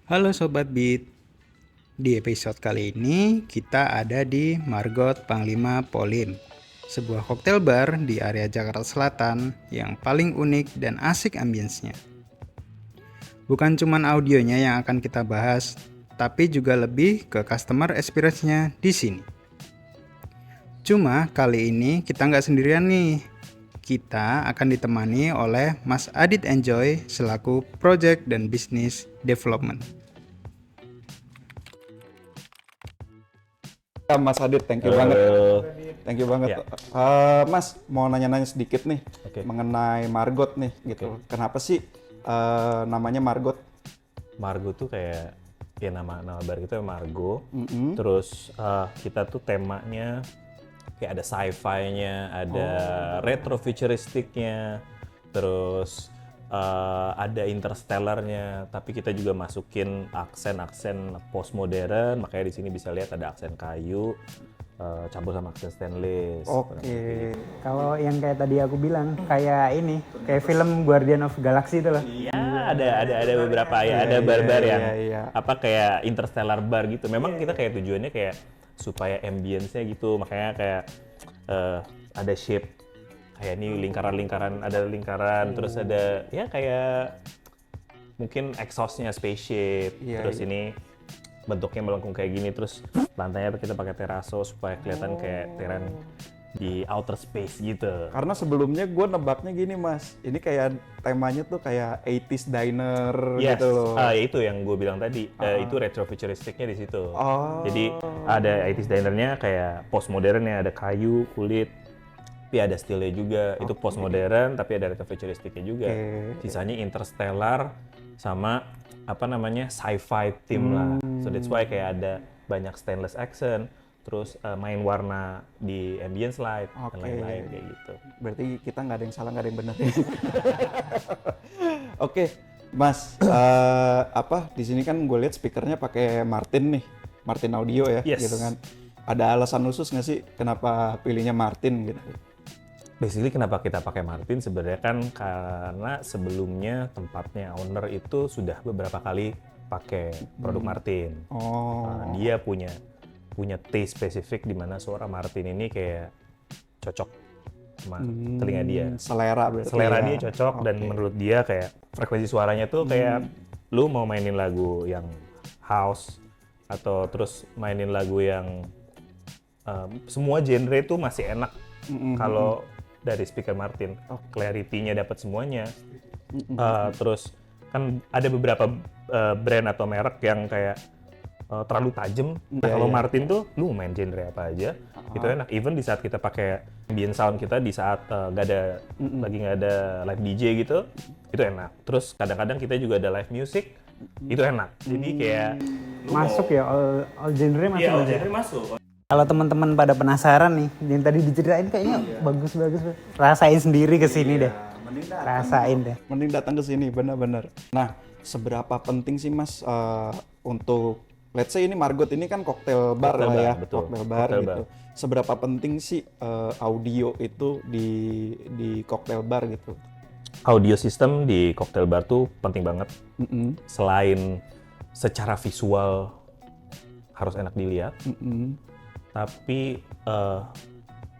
Halo Sobat Beat, di episode kali ini kita ada di Margot Panglima Polim, sebuah koktail bar di area Jakarta Selatan yang paling unik dan asik ambience-nya. Bukan cuman audionya yang akan kita bahas, tapi juga lebih ke customer experience-nya di sini. Cuma kali ini kita nggak sendirian nih, kita akan ditemani oleh Mas Adit Enjoy selaku Project dan Business Development. Mas Adit, thank you banget. Thank you banget. Ya. Mas, mau nanya-nanya sedikit nih Oke. mengenai Margot nih gitu. Kenapa sih namanya Margot? Margo tuh kayak ya nama bar itu ya Margo. Terus kita tuh temanya kayak ada sci-fi-nya, ada retro futuristiknya, terus ada interstellar-nya, tapi kita juga masukin aksen-aksen postmodern, makanya di sini bisa lihat ada aksen kayu campur sama aksen stainless. Oke. Kalau yang kayak tadi aku bilang, kayak ini, kayak film Guardian of Galaxy itu loh. Ya, ada beberapa ya, ada bar-bar yang iya. apa kayak interstellar bar gitu. Memang kita kayak tujuannya kayak supaya ambience-nya gitu, makanya kayak ada shape kayak ini lingkaran-lingkaran, ada lingkaran, terus ada ya kayak mungkin exhaust-nya spaceship, Iya, terus ini bentuknya melengkung kayak gini, terus lantainya kita pakai teraso supaya kelihatan kayak teran di outer space gitu. Karena sebelumnya gue nebaknya gini Mas, ini kayak temanya tuh kayak 80s diner Yes, gitu loh. ya itu yang gue bilang tadi, itu retro futuristiknya di situ. Oh. Jadi ada 80s dinernya kayak postmodernnya, ada kayu, kulit, tapi ada stylenya juga. Itu postmodern tapi ada retro futuristiknya juga. Sisanya interstellar sama apa namanya sci-fi theme lah. So that's why kayak ada banyak stainless accent, terus main warna di ambience light dan lain-lain kayak gitu. Berarti kita nggak ada yang salah, nggak ada yang benar. Oke, Mas, apa di sini kan gue lihat speakernya pakai Martin nih, Martin Audio ya, Yes. gitu kan. Ada alasan khusus nggak sih kenapa pilihnya Martin gitu? Basically kenapa kita pakai Martin sebenarnya kan karena sebelumnya tempatnya owner itu sudah beberapa kali pakai produk Martin. Oh, Nah, dia punya taste spesifik di mana suara Martin ini kayak cocok sama telinga dia. selera berarti. Selera ya. dia cocok dan menurut dia kayak frekuensi suaranya tuh kayak lu mau mainin lagu yang house atau terus mainin lagu yang semua genre itu masih enak kalau dari speaker Martin. Clarity-nya dapat semuanya. Terus kan ada beberapa brand atau merek yang kayak terlalu tajam. Nah, kalau Martin tuh lu main genre apa aja, itu enak. Even di saat kita pakai ambient sound kita di saat lagi nggak ada live DJ gitu, itu enak. Terus kadang-kadang kita juga ada live music, itu enak. Jadi kayak Masuk ya, all genre masuk. iya, Mas, ya? genre masuk. Kalau teman-teman pada penasaran nih, yang tadi diceritain kayaknya bagus-bagus. Rasain sendiri ke sini deh. Rasain deh. Mending datang ke sini, benar-benar. Nah, seberapa penting sih Mas untuk let's say ini Margot ini kan koktail bar Cocktail lah bar, ya, betul. koktail bar Cocktail gitu. Seberapa penting sih audio itu di koktail bar gitu? Audio system di cocktail bar tuh penting banget. Selain secara visual harus enak dilihat, tapi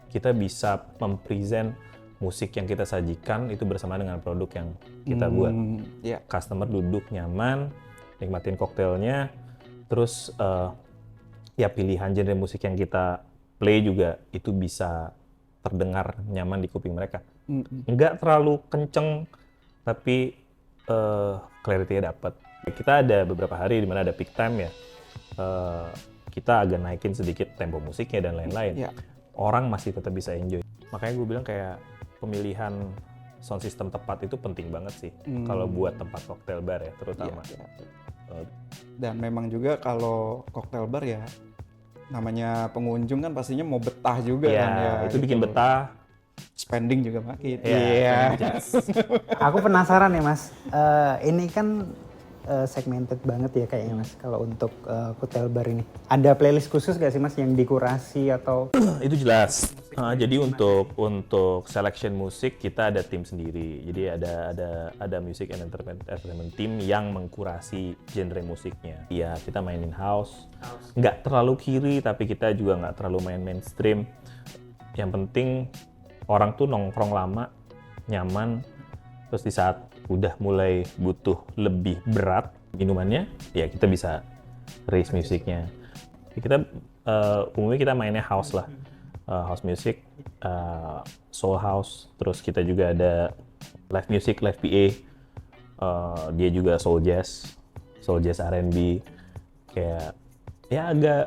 kita bisa mempresent musik yang kita sajikan itu bersama dengan produk yang kita buat. Ya. Customer duduk nyaman, nikmatin koktailnya, terus ya pilihan genre musik yang kita play juga itu bisa terdengar nyaman di kuping mereka. Nggak terlalu kenceng, tapi clarity-nya dapat. Kita ada beberapa hari di mana ada peak time ya, kita agak naikin sedikit tempo musiknya dan lain-lain. Ya. Orang masih tetap bisa enjoy. Makanya gue bilang kayak pemilihan sound system tepat itu penting banget sih kalau buat tempat cocktail bar ya terutama. Ya. Dan memang juga kalau koktail bar ya namanya pengunjung kan pastinya mau betah juga Ya, kan ya. itu bikin gitu. betah. Spending juga makin. Iya. Aku penasaran nih Mas, ini kan segmented banget ya kayaknya Mas kalau untuk koktail bar ini. Ada playlist khusus gak sih Mas yang dikurasi atau Itu jelas. Jadi untuk selection musik kita ada tim sendiri. Jadi ada music and entertainment team yang mengkurasi genre musiknya. Ya kita mainin house. Nggak terlalu kiri tapi kita juga nggak terlalu main mainstream. Yang penting orang tuh nongkrong lama, nyaman. Terus di saat udah mulai butuh lebih berat minumannya, ya kita bisa raise musiknya. Kita umumnya kita mainnya house lah. House music, soul house, terus kita juga ada live music, live PA, dia juga soul jazz R&B, kayak ya agak,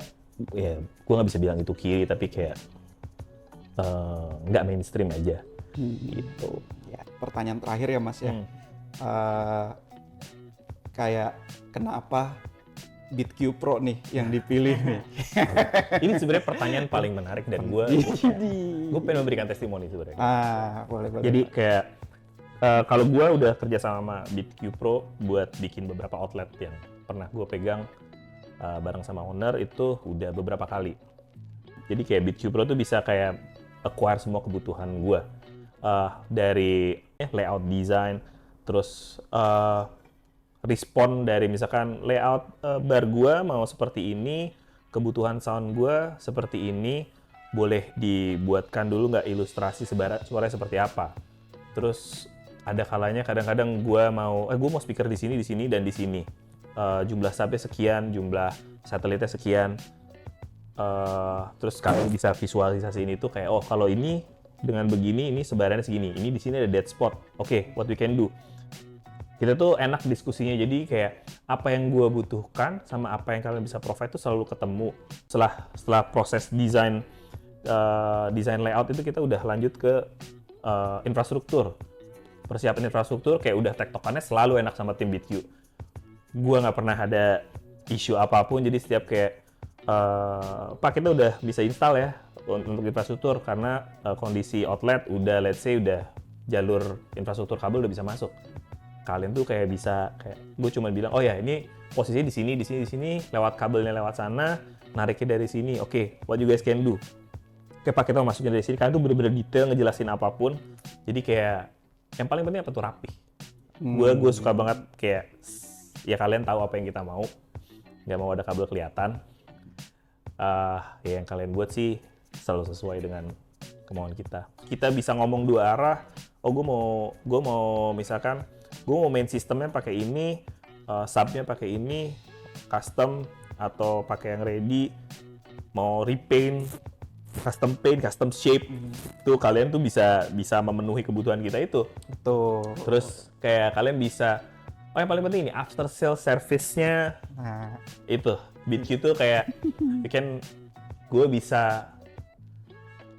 ya gue nggak bisa bilang itu kiri tapi kayak nggak mainstream aja, gitu. Ya, pertanyaan terakhir ya Mas ya, kayak kenapa BeatQ Pro nih yang dipilih nih? Ini sebenarnya pertanyaan paling menarik dan gue pengen memberikan testimoni sebenarnya. Boleh. Jadi kayak kalau gue udah kerja sama BeatQ Pro buat bikin beberapa outlet yang pernah gue pegang bareng sama owner itu udah beberapa kali. Jadi kayak BeatQ Pro tuh bisa kayak acquire semua kebutuhan gue dari layout design, terus respon dari misalkan layout bar gua mau seperti ini, kebutuhan sound gua seperti ini, boleh dibuatkan dulu nggak ilustrasi suaranya seperti apa. Terus ada kalanya kadang-kadang gua mau speaker di sini dan di sini. Jumlah subnya sekian, jumlah satelitnya sekian. Terus kalian bisa visualisasi ini tuh kayak kalau ini dengan begini ini sebarannya segini. Ini di sini ada dead spot. Oke, what we can do. Kita tuh enak diskusinya, jadi kayak apa yang gue butuhkan sama apa yang kalian bisa provide tuh selalu ketemu. Setelah proses desain layout itu kita udah lanjut ke infrastruktur. Persiapan infrastruktur kayak udah tektokannya selalu enak sama tim BeatQ. Gue nggak pernah ada isu apapun, jadi setiap kayak Pak kita udah bisa install ya untuk infrastruktur karena kondisi outlet udah let's say udah jalur infrastruktur kabel udah bisa masuk. Kalian tuh kayak bisa gue cuma bilang ini posisinya di sini lewat kabelnya lewat sana, nariknya dari sini. Oke, what you guys can do. Oke, Pak kita mau masukin dari sini. Kalian tuh bener-bener detail ngejelasin apapun. Jadi kayak yang paling penting apa tuh rapi. Gue suka banget kayak ya kalian tahu apa yang kita mau. Nggak mau ada kabel kelihatan. Ya yang kalian buat sih selalu sesuai dengan kemauan kita. Kita bisa ngomong dua arah. Gue mau misalkan gue mau main sistemnya pakai ini, subnya pakai ini, custom atau pakai yang ready, mau repaint, custom paint, custom shape, tuh kalian tuh bisa memenuhi kebutuhan kita itu. Betul. Terus kayak kalian bisa, yang paling penting ini after sale service-nya, itu BeatQ tuh kayak, gue bisa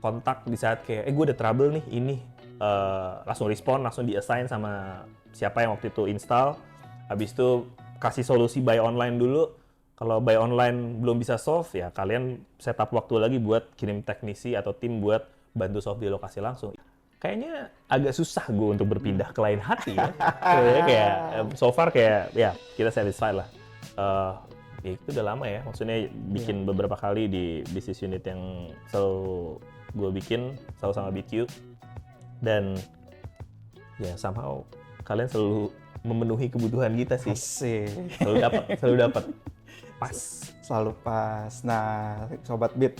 kontak di saat kayak, gue ada trouble nih ini, langsung respon, langsung di-assign sama siapa yang waktu itu install, habis itu kasih solusi buy online dulu. Kalau buy online belum bisa solve, ya kalian setup waktu lagi buat kirim teknisi atau tim buat bantu solve di lokasi langsung. Kayaknya agak susah gue untuk berpindah ke lain hati ya. Kayak so far kayak ya kita satisfied lah. Ya itu udah lama ya, maksudnya bikin beberapa kali di business unit yang selalu gue bikin selalu sama BeatQ, dan ya somehow kalian selalu memenuhi kebutuhan kita sih. Asik. Selalu dapat. Pas. Selalu pas. Nah, Sobat Beat,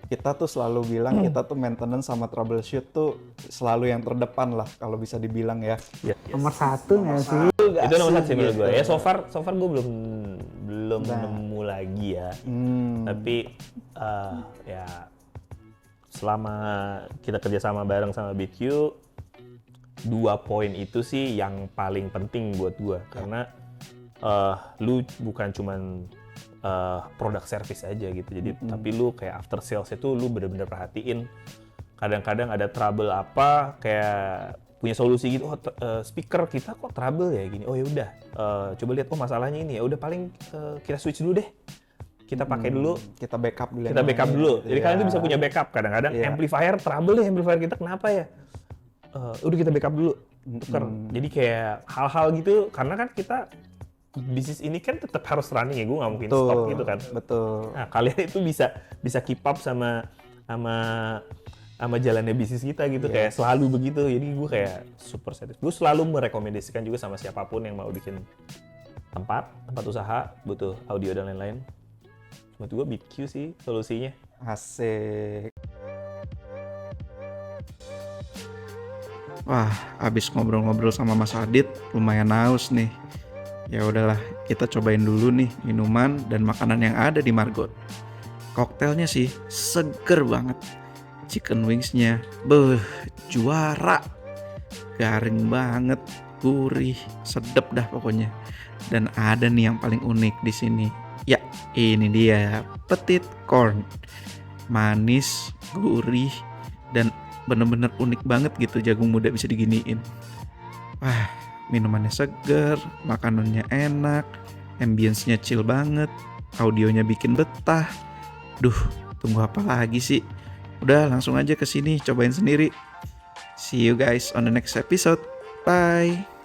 kita tuh selalu bilang kita tuh maintenance sama troubleshoot tuh selalu yang terdepan lah kalau bisa dibilang ya. Nomor satu nggak sih? Itu nomor satu sih menurut gue. Ya so far gue belum nemu lagi ya. Tapi ya selama kita kerjasama bareng sama BeatQ, 2 poin itu sih yang paling penting buat gue, karena lu bukan cuman product service aja gitu, jadi tapi lu kayak after sales itu lu bener-bener perhatiin. Kadang-kadang ada trouble apa, kayak punya solusi gitu, speaker kita kok trouble ya gini, ya udah coba lihat masalahnya ini, ya udah paling kita switch dulu deh, kita pakai dulu, kita backup dulu. Jadi kalian tuh bisa punya backup. Kadang-kadang amplifier trouble deh, amplifier kita kenapa ya, udah kita backup dulu, tuker. Jadi kayak hal-hal gitu, karena kan kita bisnis ini kan tetap harus running ya, gue nggak mungkin stop gitu kan. Betul. Nah kalian itu bisa keep up sama sama jalannya bisnis kita gitu, kayak selalu begitu. Jadi gue kayak super satisfied. Gue selalu merekomendasikan juga sama siapapun yang mau bikin tempat usaha, butuh audio dan lain-lain. Menurut gue BitQ sih solusinya. Asik. Wah, abis ngobrol-ngobrol sama Mas Adit, lumayan haus nih. Ya udahlah, kita cobain dulu nih minuman dan makanan yang ada di Margot. Koktelnya sih seger banget. Chicken wingsnya, juara. Garing banget, gurih, sedep dah pokoknya. Dan ada nih yang paling unik di sini. Ya, ini dia, petit corn. Manis, gurih, dan bener-bener unik banget gitu jagung muda bisa diginiin. Wah, minumannya seger, makanannya enak, ambience-nya chill banget, audionya bikin betah. Duh, tunggu apa lagi sih? Udah langsung aja ke sini cobain sendiri. See you guys on the next episode. Bye.